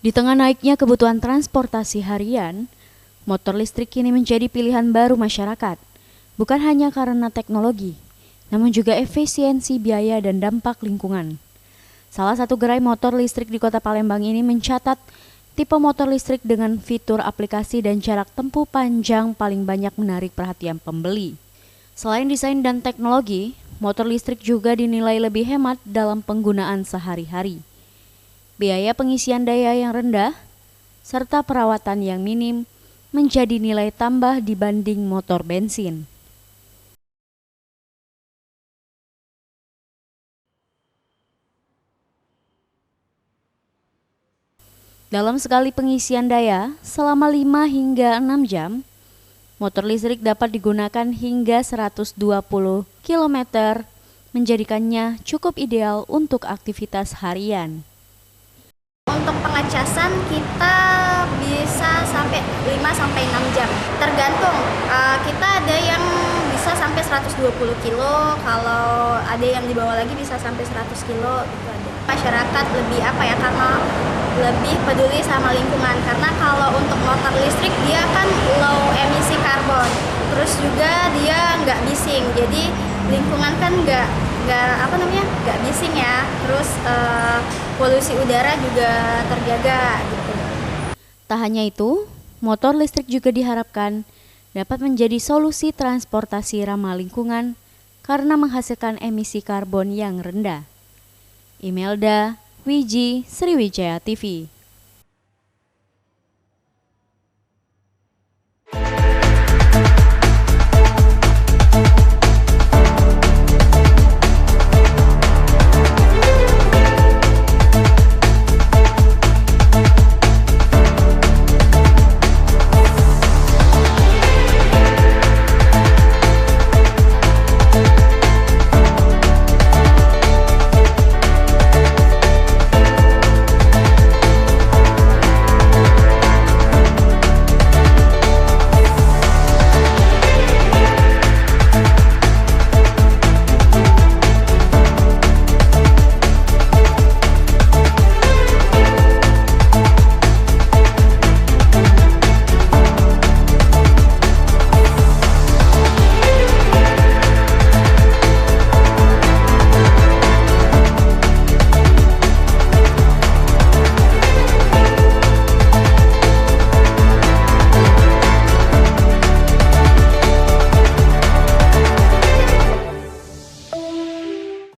Di tengah naiknya kebutuhan transportasi harian, motor listrik kini menjadi pilihan baru masyarakat. Bukan hanya karena teknologi, namun juga efisiensi biaya dan dampak lingkungan. Salah satu gerai motor listrik di Kota Palembang ini mencatat tipe motor listrik dengan fitur aplikasi dan jarak tempuh panjang paling banyak menarik perhatian pembeli. Selain desain dan teknologi, motor listrik juga dinilai lebih hemat dalam penggunaan sehari-hari. Biaya pengisian daya yang rendah, serta perawatan yang minim menjadi nilai tambah dibanding motor bensin. Dalam sekali pengisian daya, selama 5 hingga 6 jam, motor listrik dapat digunakan hingga 120 km, menjadikannya cukup ideal untuk aktivitas harian. Untuk pengecasan kita bisa sampai 5-6 jam. Tergantung, kita ada yang bisa sampai 120 kilo, kalau ada yang dibawa lagi bisa sampai 100 kilo gitu ada. Masyarakat lebih karena lebih peduli sama lingkungan, karena kalau untuk motor listrik dia kan low emisi karbon, terus juga dia nggak bising, jadi lingkungan kan nggak bising ya, terus polusi udara juga terjaga gitu. Tak hanya itu, motor listrik juga diharapkan dapat menjadi solusi transportasi ramah lingkungan karena menghasilkan emisi karbon yang rendah. Imelda, Wiji, Sriwijaya TV.